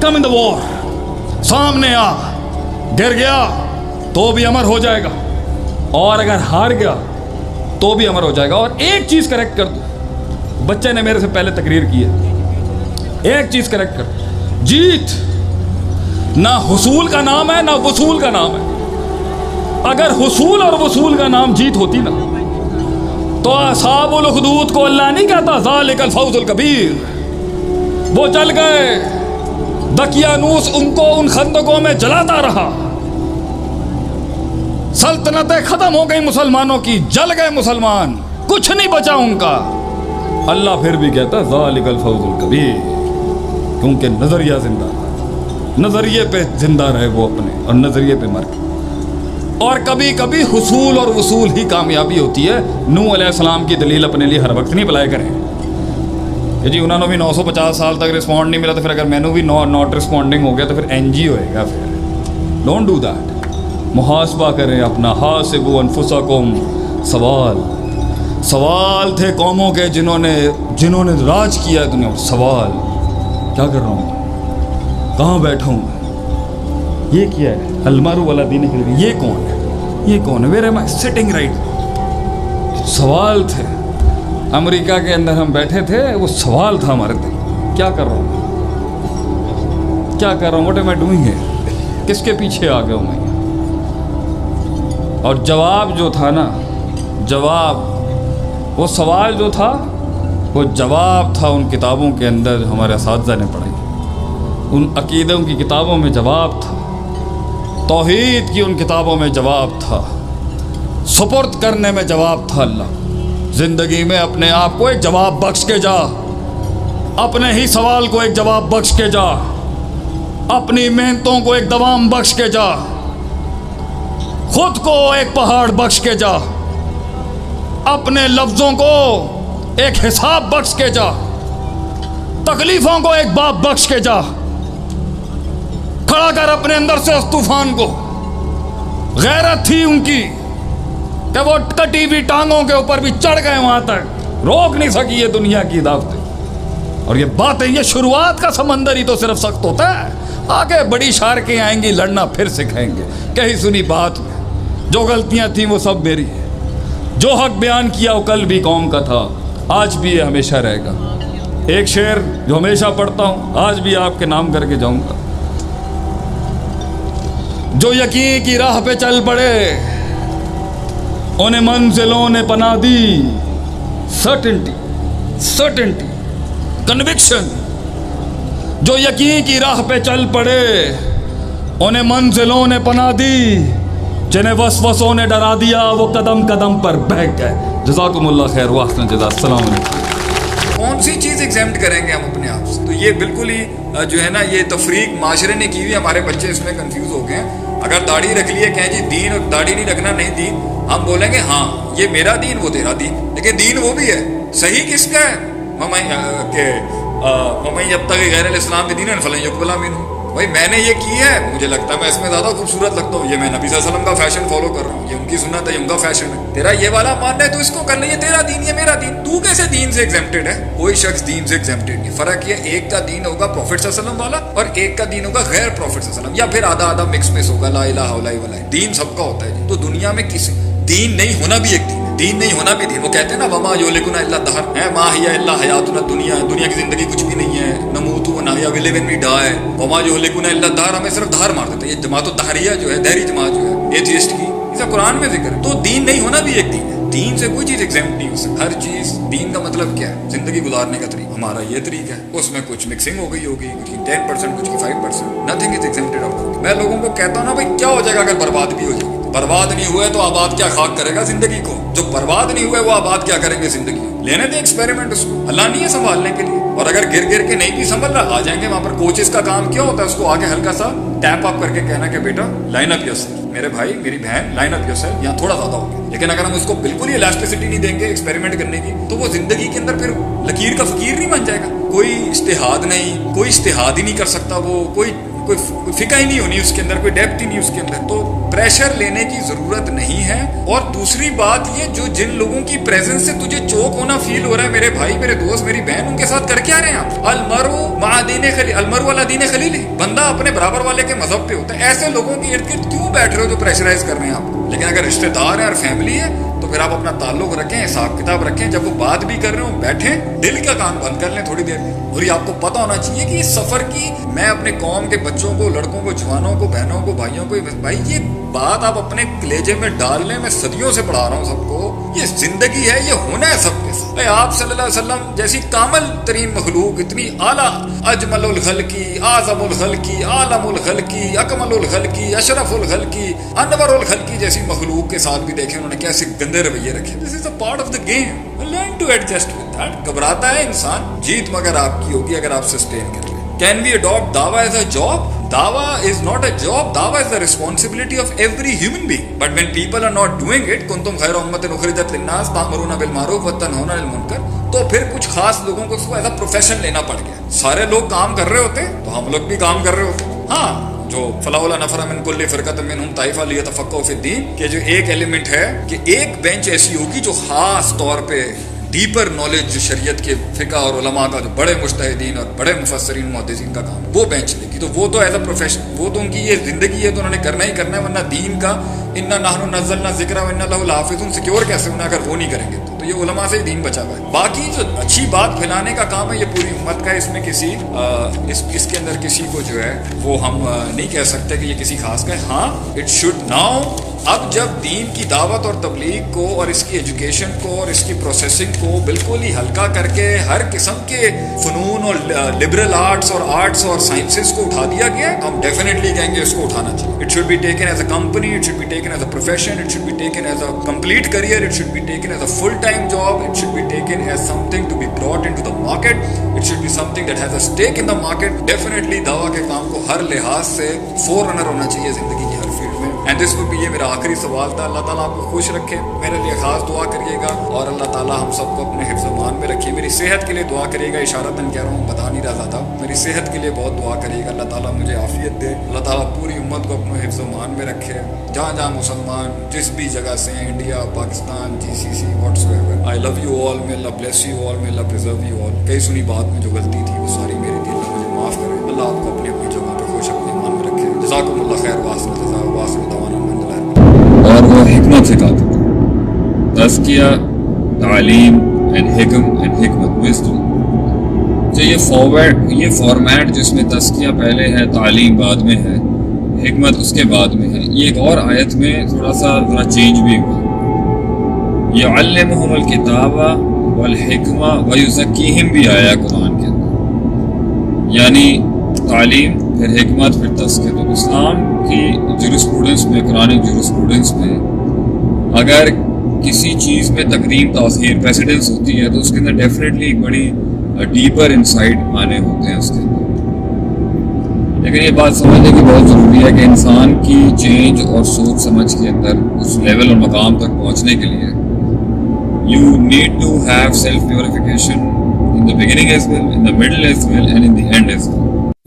Come in the war, सामने आ, गिर गया तो भी अमर हो जाएगा, और अगर हार गया तो भी अमर हो जाएगा। और एक चीज़ करेक्ट कर दो, बच्चे ने मेरे से पहले तकरीर की है, एक चीज़ करेक्ट कर, जीत ना हुसूल का नाम है ना वसूल का नाम है। अगर हुसूल और वसूल का नाम जीत होती ना, तो असहाबुल उखदूद को अल्लाह नहीं कहता ज़ालिकल फौजुल कबीर। वो जल गए, दकियानूस उनको उन खंदकों में जलाता रहा, सल्तनतें खत्म हो गई मुसलमानों की, जल गए मुसलमान, कुछ नहीं बचा उनका। अल्लाह फिर भी कहता ज़ालिकल फौजुल कबीर, क्योंकि नजरिया जिंदा था, नजरिए पे जिंदा रहे वो अपने, और नजरिए पे मर गए। और कभी कभी हुसूल और वसूल ही कामयाबी होती है। नूह अलैहिस्सलाम की दलील अपने लिए हर वक्त नहीं बुलाए करें कि जी उन्होंने भी 950 साल तक रिस्पॉन्ड नहीं मिला, तो फिर अगर मैंने भी नॉट रिस्पॉन्डिंग हो गया तो फिर एनजी होएगा। फिर डोंट डू दैट। मुहासबा करें अपना, हासिबू अनफुसकुम। सवाल थे कौमों के जिन्होंने राज किया है दुनिया में। सवाल क्या कर रहा हूँ, कहाँ बैठा हूँ, ये क्या है, अलमारू वाला दीन है, ये कौन है, ये कौन है, where am I sitting right. सवाल थे। अमेरिका के अंदर हम बैठे थे, वो सवाल था हमारे दिल, क्या कर रहा हूँ, क्या कर रहा हूँ, व्हाट एम आई डूइंग है, किसके पीछे आ गया हूँ मैं। और जवाब जो था ना, जवाब, वो सवाल जो था वो जवाब था उन किताबों के अंदर हमारे असातिज़ा ने पढ़ाई, उन अकीदों की किताबों में जवाब था, तौहीद की उन किताबों में जवाब था, सुपुर्द करने में जवाब था। अल्लाह ज़िंदगी में अपने आप को एक जवाब बख्श के जा, अपने ही सवाल को एक जवाब बख्श के जा, अपनी मेहनतों को एक दवाम बख्श के जा, खुद को एक पहाड़ बख्श के जा, अपने लफ्ज़ों को एक हिसाब बख्श के जा, तकलीफ़ों को एक बाप बख्श के जा, खड़ा कर अपने अंदर से उस तूफान को। गैरत थी उनकी कि वो कटी हुई टांगों के ऊपर भी चढ़ गए वहां तक, रोक नहीं सकी ये दुनिया की दावतें। और ये बातें, ये शुरुआत का समंदर ही तो सिर्फ सख्त होता है, आगे बड़ी शारकें आएंगी, लड़ना फिर सिखाएंगे। कहीं सुनी बात में, जो गलतियां थी वो सब मेरी है, जो हक बयान किया वो कल भी कौम का था, आज भी ये हमेशा रहेगा। एक शेर जो हमेशा पढ़ता हूँ, आज भी आपके नाम करके जाऊँगा। जो यकीन की राह पे चल पड़े उन्हें मंजिलों ने पनाह दी। Certainty, conviction. जो यकीन की राह पे चल पड़े उन्हें मंजिलों ने पनाह दी, जिन्हें वसवसों ने डरा दिया वो कदम कदम पर बहक गए। जज़ाकुमुल्लाह खैर व अहसन जज़ा। अस्सलाम वालेकुम। कौन सी चीज़ एग्जाम्प्ट करेंगे हम अपने आप से? तो ये बिल्कुल ही जो है ना, ये तफरीक माशरे ने की हुई, हमारे बच्चे इसमें कंफ्यूज हो गए हैं। अगर दाढ़ी रख लिए कहें जी दीन, और दाढ़ी नहीं रखना नहीं दीन, हम बोलेंगे हाँ ये मेरा दीन वो तेरा दीन, लेकिन दीन वो भी है। सही किसका है? ममई जब तक गैर इस्लाम के दीन फलन युकबला मिन्हु। भाई मैंने ये की है, मुझे लगता है मैं इसमें ज़्यादा खूबसूरत लगता हूँ, ये मैं नबी सल्लल्लाहु अलैहि वसल्लम का फैशन फॉलो कर रहा हूँ, ये उनकी सुन्नत है, उनका फैशन है। तेरा ये वाला मानना है तो इसको कर ले, ये तेरा दीन, ये मेरा दीन। तू कैसे दीन से एग्जेम्प्टेड है? कोई शख्स दीन से एग्जेम्प्टेड नहीं। फर्क ये, एक का दीन होगा प्रॉफिट सल्लल्लाहु अलैहि वसल्लम वाला, और एक का दीन होगा गैर प्रॉफिट सल्लल्लाहु अलैहि वसल्लम, या फिर आधा आधा मिक्स होगा, ला इलाहा इल्लल्लाह। दीन सबका होता है। तो दुनिया में किसी दीन नहीं होना भी एक दीन नहीं होना भी दीन। वो कहते हैं ना वमा युहलिकुना इल्ला दहर है, मा हिया इल्ला हयातुना दुनिया, दुनिया की जिंदगी कुछ भी नहीं है, नमूतु व नहया, we live and we die, वमा युहलिकुना इल्ला दहर, हमें सिर्फ दहर मार देते हैं। ये जमात दहरिया जो है, दहरी जमात जो है, एथियस्ट की, इसे कुरान में जिक्र है। तो दीन नहीं होना भी एक दीन है। दीन से कोई चीज एग्जेम्प्ट नहीं हो सकती। हर चीज, दीन का मतलब क्या है? जिंदगी गुजारने का तरीका। हमारा ये तरीका है, उसमें कुछ मिक्सिंग हो गई होगी, कुछ की 10%, कुछ की 5%, नथिंग इज एग्जेम्प्टेड आउट। मैं लोगों को कहता हूँ ना भाई, क्या हो जाएगा अगर बर्बाद भी हो जाएगी? बर्बाद नहीं हुए तो आबाद क्या खाक करेगा जिंदगी को? जो बर्बाद नहीं हुए वो आबाद क्या करेंगे जिंदगी? लेने दे एक्सपेरिमेंट उसको, अल्लाह नहीं है संभालने के लिए। और अगर गिर गिर के नहीं भी संभल रहा, आ जाएंगे वहां पर। कोचेस का काम क्या होता है? उसको आगे हल्का सा टैप अप करके कहना कि बेटा लाइन अप योरसेल्फ, मेरे भाई मेरी बहन लाइन अप योरसेल्फ, यहाँ थोड़ा ज्यादा हो गया। लेकिन अगर हम उसको बिल्कुल ही इलास्टिसिटी नहीं देंगे एक्सपेरिमेंट करने की, तो वो जिंदगी के अंदर फिर लकीर का फकीर नहीं बन जाएगा। कोई इज्तिहाद नहीं, कोई इज्तिहाद ही नहीं कर सकता वो, कोई कोई फिक्र ही नहीं होनी उसके अंदर, कोई डेप्थ ही नहीं उसके अंदर, तो प्रेशर लेने की जरूरत नहीं है। और दूसरी बात ये, जो जिन लोगों की प्रेजेंस से तुझे चोक होना फील हो रहा है, मेरे भाई, मेरे दोस्त, मेरी बहन, उनके साथ कर क्या रहे हैं आप? अलमरु अला दीन खलील, बंदा अपने बराबर वाले के मजहब पे होता है। ऐसे लोगों के इर्द गिर्द क्यों बैठ रहे हो जो प्रेशराइज कर रहे हैं आप? लेकिन अगर रिश्तेदार है और फैमिली है तो फिर आप अपना ताल्लुक रखें, हिसाब किताब रखें, जब वो बात भी कर रहे हो बैठें, दिल का कान बंद कर लें थोड़ी देर। और ये आपको पता होना चाहिए कि इस सफर की, मैं अपने कौम के बच्चों को, लड़कों को, जवानों को, बहनों को, भाइयों को, भाई ये बात आप अपने कलेजे में डाल लें। मैं सदियों से पढ़ा रहा हूँ सबको, ये जिंदगी है, ये होना है सबके साथ। आप सल्लल्लाहु अलैहि वसल्लम जैसी कामल तरीन मखलूक, इतनी आला, अजमलुल खल्की, आज़मुल खल्की, आलमुल खल्की, अकमलुल खल्की, अशरफुल खल्की, अनवरुल खल्की जैसी मखलूक के साथ भी देखें उन्होंने कैसे गंदे रवैये रखे। This is a part of the game, learn to adjust with that. घबराता है इंसान, जीत मगर आपकी होगी अगर आप सस्टेन कर लें। कैन वी अडॉप्ट दावा as a job? Dawa is not a job. Dawa is the responsibility of every human being. But when people are not doing it, kuntum khayra ummatin ukhrijat linnas ta'muruna bil ma'ruf wa tanhauna 'anil munkar, तो फिर कुछ खास लोगों को इसको as a profession लेना पड़ गया। सारे लोग काम कर रहे होते तो हम लोग भी काम कर रहे होते। हाँ, जो फलाउला नफरा मिन कुल्ली फिरकत मिनहुम ताइफा लियतफक्कहु फिद्दीन के जो एक एलिमेंट है कि एक बेंच ऐसी होगी जो खास तौर पे डीपर नॉलेज, जो शरीयत के फ़िक़्ह और उलमा का जो बड़े मुज्तहिदीन और बड़े मुफस्सिरीन मुहद्दिसीन का काम, वो बेंच लेगी। तो वो तो एज अ प्रोफेशन, वो तो उनकी ये ज़िंदगी है, तो उन्होंने करना ही करना है। वरना दीन का इन्ना नहनु नज़्ज़लना ज़िक्रा व इन्ना लहु लहाफ़िज़ून सिक्योर कैसे होना अगर वो नहीं करेंगे तो ये उलमा से ही दीन बचा हुआ है। बाकी जो अच्छी बात फैलाने का काम है ये पूरी उम्मत का है। इसमें किसी इसके अंदर किसी को जो है वो हम नहीं कह सकते कि ये किसी खास का है। हाँ, इट शुड नाउ, अब जब दीन की दावत और तबलीग को और इसकी एजुकेशन को और इसकी प्रोसेसिंग को बिल्कुल ही हल्का करके हर किस्म के फ़नून और लिबरल आर्ट्स और साइंसेस को उठा दिया गया, हम डेफिनेटली कहेंगे इसको उठाना चाहिए। It should be taken as a company, it should be taken as a profession, it should be taken as a complete career, it should be taken as a full time job, it should be taken as something to be brought into the market, it should be something that has a stake in the market. Definitely दावा के काम को हर लिहाज से फोररनर होना चाहिए ज़िंदगी की हर फील्ड में। एंड दिस वुड बी, ये मेरा आखिरी सवाल था। अल्लाह ताला आपको खुश रखे, मेरे लिए खास दुआ करिएगा और अल्लाह ताला हम सबको अपने हिफ्ज़ मान में रखिए। मेरी सेहत के लिए दुआ करिएगा, इशारतन कह रहा हूँ, बता नहीं रहा था। मेरी सेहत के लिए बहुत दुआ करिएगा, अल्लाह ताला मुझे आफियत दे, अल्लाह ताला पूरी उम्मत को अपने हिफ्ज़ मान में रखे। जहाँ जहाँ मुसलमान जिस भी जगह से हैं, India, Pakistan, GCC, whatsoever, I love you all, may Allah bless you all, may Allah preserve you all. कई सुनी बात में जो गलती थी वो सारी मेरी थी, अल्लाह मुझे माफ़ करे। अल्लाह आपको अपनी अपनी जगह पर खुश अपने ईमान में रखे। जज़ाकुमुल्लाह खैर, वासिल दवाना। और वो हिकमत सिखाता था, तज़किया, तालीम एंड हिकम एंड हिकमत, विज़डम। तो ये फॉर्मेट जिसमें तज़किया पहले है, तालीम बाद में है, हिकमत उसके बाद में है, ये एक और आयत में थोड़ा सा चेंज भी हुआ। युअल्लिमुहुमुल किताबा वल हिकमा व युज़क्कीहिम भी आया कुरान के अंदर, यानी तालीम, फिर हिकमत, फिर तज़किया। तो इस्लाम की जुरिस्प्रूडेंस में, कुरानी जुरिस्प्रूडेंस में अगर किसी चीज़ में तकदीम ताख़ीर प्रेसिडेंस होती है तो उसके अंदर डेफिनेटली एक बड़ी डीपर इंसाइट माने होते हैं उसके अंदर। लेकिन ये बात समझने की बहुत ज़रूरी है कि इंसान की चेंज और सोच समझ के अंदर उस लेवल और मकाम तक पहुँचने के लिए you need to have self purification in the beginning as well, in the middle as well and in the end as well.